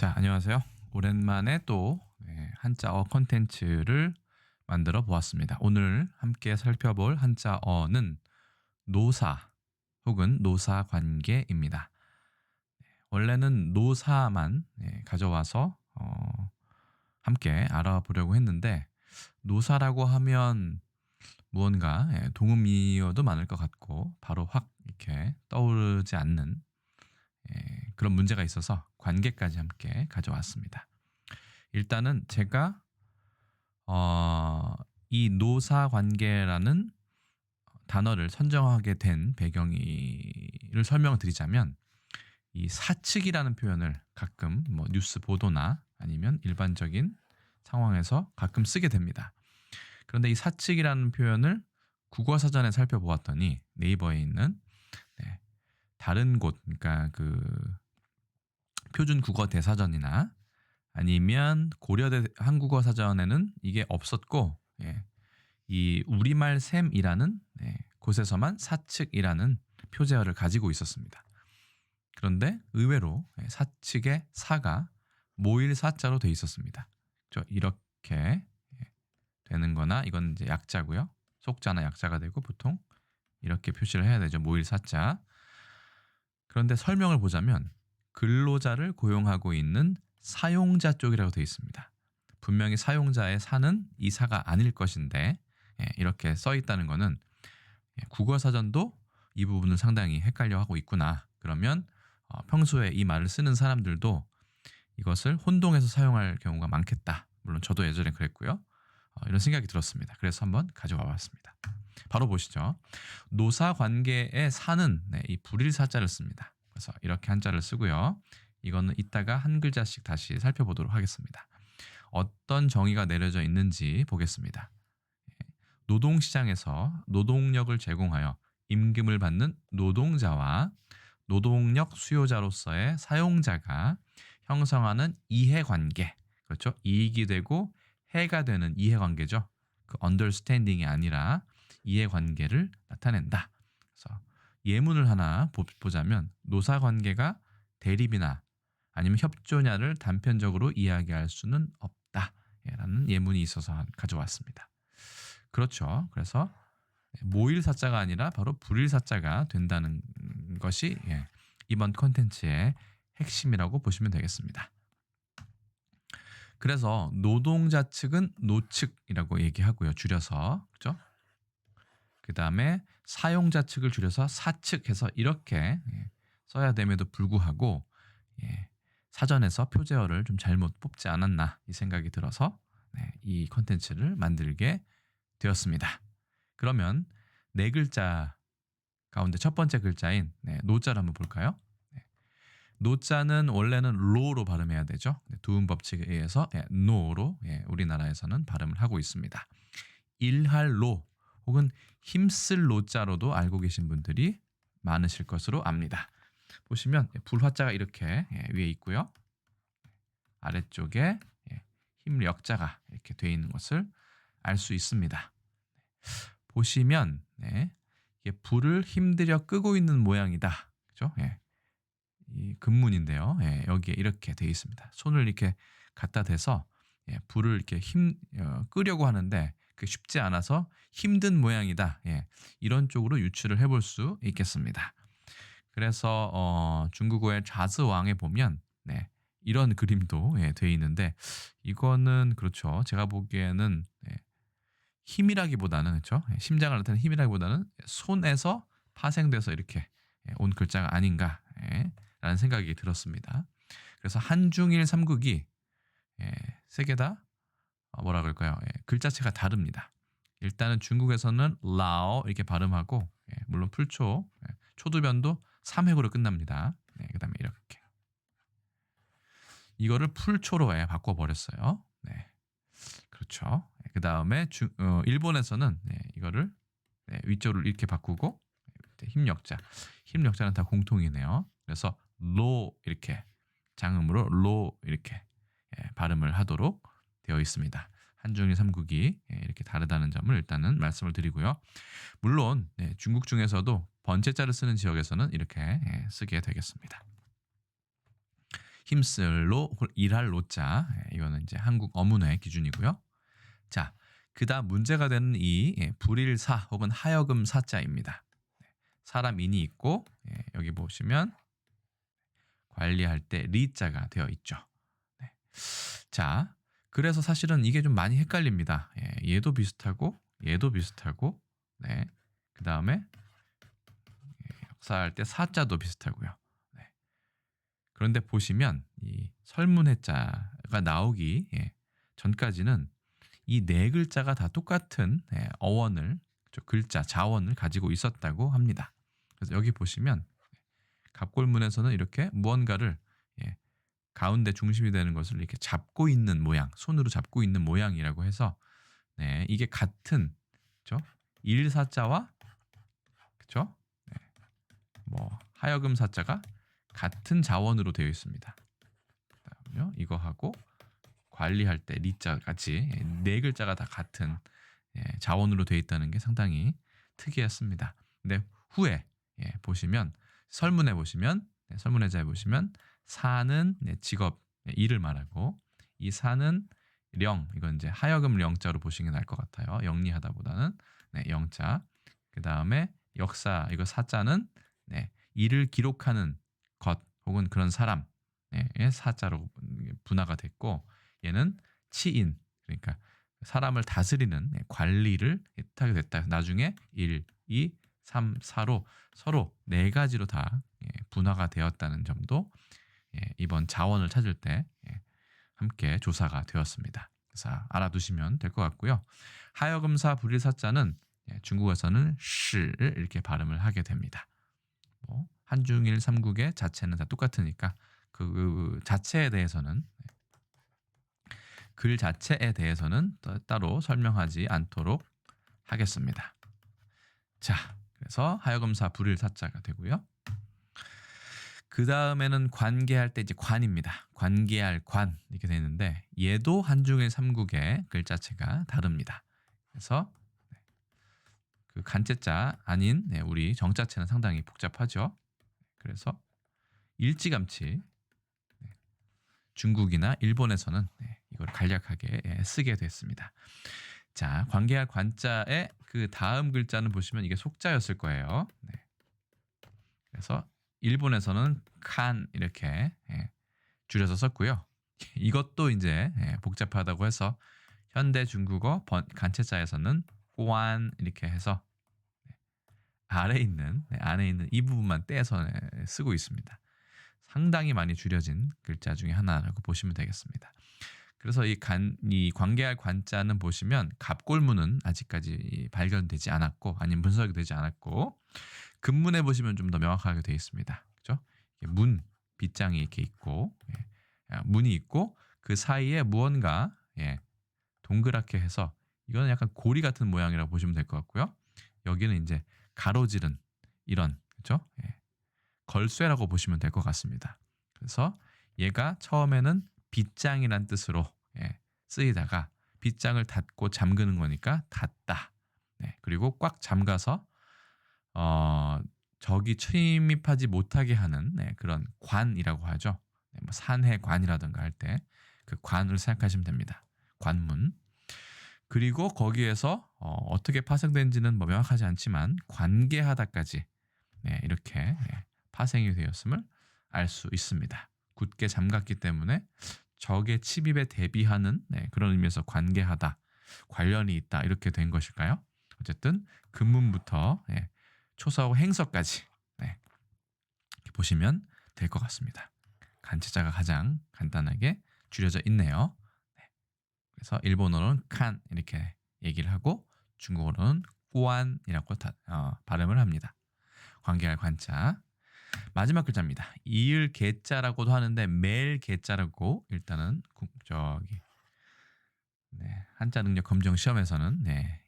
자, 안녕하세요. 오랜만에 또 한자어 콘텐츠를 만들어 보았습니다. 오늘 함께 살펴볼 한자어는 노사 혹은 노사 관계입니다. 원래는 노사만 가져와서 함께 알아보려고 했는데 노사라고 하면 무언가 동음이어도 많을 것 같고 바로 확 이렇게 떠오르지 않는 그런 문제가 있어서 관계까지 함께 가져왔습니다. 일단은 제가 어, 이 노사 관계라는 단어를 선정하게 된 배경을 설명을 드리자면 이 사측이라는 표현을 가끔 뭐 뉴스 보도나 아니면 일반적인 상황에서 가끔 쓰게 됩니다. 그런데 이 사측이라는 표현을 국어사전에 살펴보았더니 네이버에 있는 다른 곳, 그러니까 그 표준 국어 대사전이나 아니면 고려대 한국어 사전에는 이게 없었고, 이 우리말 샘이라는 곳에서만 사측이라는 표제어를 가지고 있었습니다. 그런데 의외로 사측의 사가 모일 사자로 돼 있었습니다. 이렇게 되는 거나 이건 이제 약자고요. 속자나 약자가 되고 보통 이렇게 표시를 해야 되죠. 모일 사자. 그런데 설명을 보자면 근로자를 고용하고 있는 사용자 쪽이라고 되어 있습니다. 분명히 사용자의 사는 이 사가 아닐 것인데 이렇게 써 있다는 것은 국어 사전도 이 부분을 상당히 헷갈려 하고 있구나. 그러면 평소에 이 말을 쓰는 사람들도 이것을 혼동해서 사용할 경우가 많겠다. 물론 저도 예전에 그랬고요. 이런 생각이 들었습니다. 그래서 한번 가져와 봤습니다. 바로 보시죠. 노사 관계에 사는 이 불일 사자를 씁니다. 그래서 이렇게 한자를 쓰고요. 이거는 이따가 한 글자씩 다시 살펴보도록 하겠습니다. 어떤 정의가 내려져 있는지 보겠습니다. 노동시장에서 노동력을 제공하여 임금을 받는 노동자와 노동력 수요자로서의 사용자가 형성하는 이해관계, 그렇죠? 이익이 되고 해가 되는 이해관계죠. 그 understanding이 아니라 이해관계를 나타낸다. 그래서 예문을 하나 보자면 노사관계가 대립이나 아니면 협조냐를 단편적으로 이야기할 수는 없다. 라는 예문이 있어서 가져왔습니다. 그렇죠. 그래서 모일 사자가 아니라 바로 불일 사자가 된다는 것이 이번 콘텐츠의 핵심이라고 보시면 되겠습니다. 그래서 노동자 측은 노측이라고 얘기하고요. 줄여서. 그렇죠? 그다음에 사용자 측을 줄여서 사측해서 이렇게 써야 됨에도 불구하고 사전에서 표제어를 좀 잘못 뽑지 않았나 이 생각이 들어서 이 컨텐츠를 만들게 되었습니다. 그러면 네 글자 가운데 첫 번째 글자인 노자를 한번 볼까요? 노자는 원래는 로로 발음해야 되죠. 두음 법칙에 의해서 노로 우리나라에서는 발음을 하고 있습니다. 일할 로 혹은 힘쓸 로자로도 알고 계신 분들이 많으실 것으로 압니다. 보시면 불화자가 이렇게 위에 있고요. 아래쪽에 힘력자가 이렇게 되어 있는 것을 알 수 있습니다. 보시면 이게 불을 힘들여 끄고 있는 모양이다. 그죠? 이 근문인데요. 여기에 이렇게 되어 있습니다. 손을 이렇게 갖다 대서 불을 이렇게 끄려고 하는데 그 쉽지 않아서 힘든 모양이다. 이런 쪽으로 유추를 해볼 수 있겠습니다. 그래서 중국어의 좌즈왕에 보면 이런 그림도 되어 있는데 이거는 그렇죠. 제가 보기에는 힘이라기보다는 그렇죠. 심장을 나타내는 힘이라기보다는 손에서 파생돼서 이렇게 온 글자가 아닌가 라는 생각이 들었습니다. 그래서 한중일 삼국이 세 개 다 뭐라 그럴까요? 글자체가 다릅니다. 일단은 중국에서는 라오 이렇게 발음하고 물론 풀초 초두변도 3획으로 끝납니다. 그다음에 이렇게 이거를 풀초로 바꿔버렸어요. 그렇죠. 그다음에 일본에서는 이거를 위쪽으로 이렇게 바꾸고 힘력자는 다 공통이네요. 그래서 로 이렇게 장음으로 로 이렇게 발음을 하도록 되어 있습니다. 한중일 삼국이 이렇게 다르다는 점을 일단은 말씀을 드리고요. 물론 중국 중에서도 번체자를 쓰는 지역에서는 이렇게 쓰게 되겠습니다. 힘쓸로 일할 로자. 이거는 이제 한국 어문의 기준이고요. 자, 그다음 문제가 되는 이 불일사 혹은 하여금 사자입니다. 사람인이 있고 여기 보시면 관리할 때 리자가 되어 있죠. 네. 자, 그래서 사실은 이게 좀 많이 헷갈립니다. 얘도 비슷하고 얘도 비슷하고 네. 그다음에 역사할 때 사자도 비슷하고요. 네. 그런데 보시면 이 설문해자가 나오기 전까지는 이 네 글자가 다 똑같은 어원을 글자 자원을 가지고 있었다고 합니다. 그래서 여기 보시면 갑골문에서는 이렇게 무언가를 가운데 중심이 되는 것을 이렇게 잡고 있는 모양, 손으로 잡고 있는 모양이라고 해서 이게 같은 그렇죠? 일사자와 그렇죠? 뭐 하여금 사자가 같은 자원으로 되어 있습니다. 그다음요 이거하고 관리할 때 리자까지 네 글자가 다 같은 자원으로 되어 있다는 게 상당히 특이했습니다. 근데 후에 보시면 설문에 보시면 설문해자에 보시면 사는 직업 일을 말하고 이 사는 령 이건 이제 하여금 령자로 보시는 게 나을 것 같아요. 영리하다보다는 영자. 그 다음에 역사 이거 사자는 일을 기록하는 것 혹은 그런 사람 사자로 분화가 됐고 얘는 치인 그러니까 사람을 다스리는 관리를 하게 됐다. 나중에 1, 2, 3, 4로 서로 네 가지로 다 분화가 되었다는 점도 이번 자원을 찾을 때 함께 조사가 되었습니다. 그래서 알아두시면 될 것 같고요. 하여금사 불일사자는 중국에서는 시를 이렇게 발음을 하게 됩니다. 뭐 한중일 삼국의 자체는 다 똑같으니까 그 자체에 대해서는 글 자체에 대해서는 따로 설명하지 않도록 하겠습니다. 자, 그래서 하여금사 불일사자가 되고요. 그 다음에는 관계할 때 이제 관입니다. 관계할 관 이렇게 되는데 얘도 한중일 삼국의 글자체가 다릅니다. 그래서 그 간체자 아닌 우리 정자체는 상당히 복잡하죠. 그래서 일찌감치 중국이나 일본에서는 이걸 간략하게 쓰게 됐습니다. 자, 관계할 관자의 그 다음 글자는 보시면 이게 속자였을 거예요. 그래서 일본에서는 칸 이렇게 줄여서 썼고요. 이것도 이제 복잡하다고 해서 현대 중국어 간체자에서는 관 이렇게 해서 안에 있는 이 부분만 떼서 쓰고 있습니다. 상당히 많이 줄여진 글자 중에 하나라고 보시면 되겠습니다. 그래서 이 관계할 관자는 보시면 갑골문은 아직까지 발견되지 않았고 아니면 분석이 되지 않았고 금문에 보시면 좀 더 명확하게 되어 있습니다. 그렇죠? 문 빗장이 이렇게 있고 문이 있고 그 사이에 무언가 동그랗게 해서 이거는 약간 고리 같은 모양이라고 보시면 될 것 같고요. 여기는 이제 가로지른 이런 그렇죠? 걸쇠라고 보시면 될 것 같습니다. 그래서 얘가 처음에는 빗장이란 뜻으로 쓰이다가 빗장을 닫고 잠그는 거니까 닫다. 그리고 꽉 잠가서 적이 침입하지 못하게 하는 그런 관이라고 하죠. 뭐 산해관이라든가 할 때 그 관을 생각하시면 됩니다. 관문. 그리고 거기에서 어떻게 파생된지는 뭐 명확하지 않지만 관계하다까지 이렇게 파생이 되었음을 알 수 있습니다. 굳게 잠갔기 때문에 적의 침입에 대비하는 그런 의미에서 관계하다, 관련이 있다 이렇게 된 것일까요? 어쨌든 근문부터 초서하고 행서까지 이렇게 보시면 될 것 같습니다. 간체자가 가장 간단하게 줄여져 있네요. 그래서 일본어로는 칸 이렇게 얘기를 하고 중국어로는 꾸안이라고 발음을 합니다. 관계할 관자. 마지막 글자입니다. 이을 개자라고도 하는데 멜 개자라고 일단은 저기 한자 능력 검정 시험에서는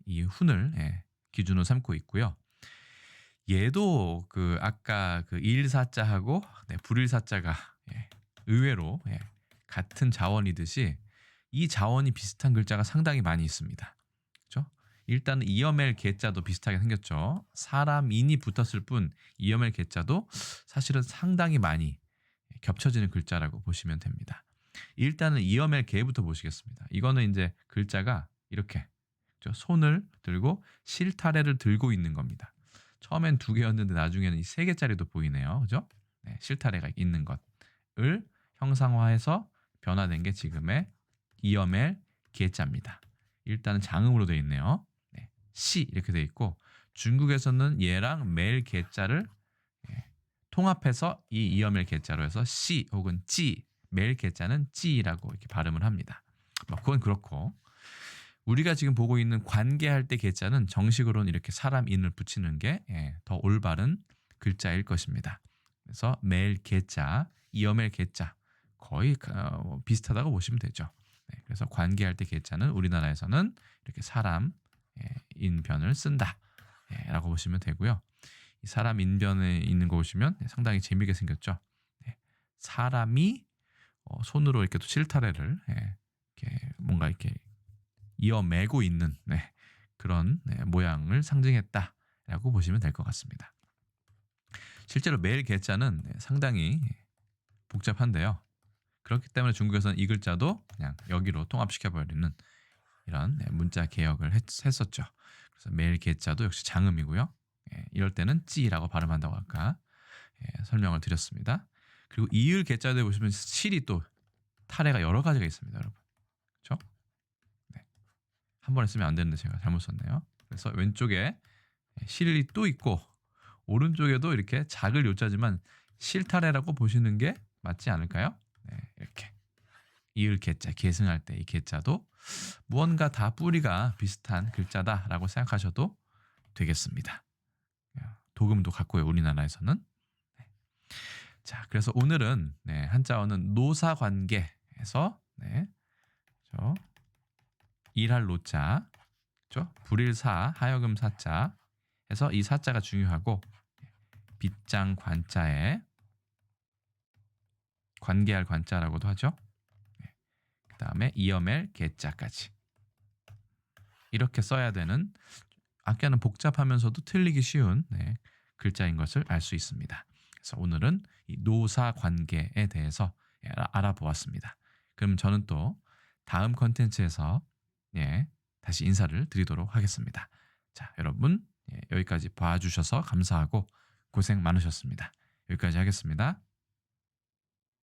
이 훈을 기준으로 삼고 있고요. 얘도 그 아까 그 일사자하고 불일사자가 의외로 같은 자원이듯이 이 자원이 비슷한 글자가 상당히 많이 있습니다. 그렇죠? 일단 이어멜 개자도 비슷하게 생겼죠. 사람인이 붙었을 뿐 이어멜 개자도 사실은 상당히 많이 겹쳐지는 글자라고 보시면 됩니다. 일단은 이어멜 개부터 보시겠습니다. 이거는 이제 글자가 이렇게 손을 들고 실타래를 들고 있는 겁니다. 처음엔 2개였는데 나중에는 이 3개짜리도 보이네요. 그죠? 네, 실타래가 있는 것을 형상화해서 변화된 게 지금의 이어멜 개자입니다. 일단은 장음으로 되어 있네요. 네, 시 이렇게 되어 있고 중국에서는 얘랑 멜 개자를 통합해서 이 이어멜 개자로 해서 시 혹은 찌, 멜 개자는 찌라고 이렇게 발음을 합니다. 그건 그렇고 우리가 지금 보고 있는 관계할 때 개자는 정식으로는 이렇게 사람 인을 붙이는 게 더 올바른 글자일 것입니다. 그래서 멜 개자, 이어멜 개자 거의 비슷하다고 보시면 되죠. 네, 그래서 관계할 때 개자는 우리나라에서는 이렇게 사람 인변을 쓴다 라고 보시면 되고요. 이 사람 인변에 있는 거 보시면 상당히 재미있게 생겼죠. 네, 사람이 손으로 이렇게 또 실타래를 이렇게 뭔가 이렇게 이어매고 있는 그런 모양을 상징했다라고 보시면 될 것 같습니다. 실제로 멜 개자는 상당히 복잡한데요. 그렇기 때문에 중국에서는 이 글자도 그냥 여기로 통합시켜버리는 이런 문자 개혁을 했었죠. 그래서 멜 개자도 역시 장음이고요. 이럴 때는 찌라고 발음한다고 아까 설명을 드렸습니다. 그리고 이을 개자도 보시면 실이 또 타래가 여러 가지가 있습니다, 여러분. 그렇죠? 네. 한 번에 쓰면 안 되는데 제가 잘못 썼네요. 그래서 왼쪽에 실이 또 있고 오른쪽에도 이렇게 작을 요자지만 실타래라고 보시는 게 맞지 않을까요? 네, 이렇게 이을 개자 계승할 때 이 개자도 무언가 다 뿌리가 비슷한 글자다라고 생각하셔도 되겠습니다. 도금도 같고요, 우리나라에서는. 네. 자, 그래서 오늘은 한자어는 노사관계에서 일할 노자, 불일사 하여금 사자 해서 이 사자가 중요하고 빗장 관자에 관계할 관자라고도 하죠. 그 다음에 이어멜 개자까지 이렇게 써야 되는 아까는 복잡하면서도 틀리기 쉬운 글자인 것을 알 수 있습니다. 그래서 오늘은 이 노사 관계에 대해서 알아보았습니다. 그럼 저는 또 다음 컨텐츠에서 다시 인사를 드리도록 하겠습니다. 자, 여러분 여기까지 봐주셔서 감사하고 고생 많으셨습니다. 여기까지 하겠습니다.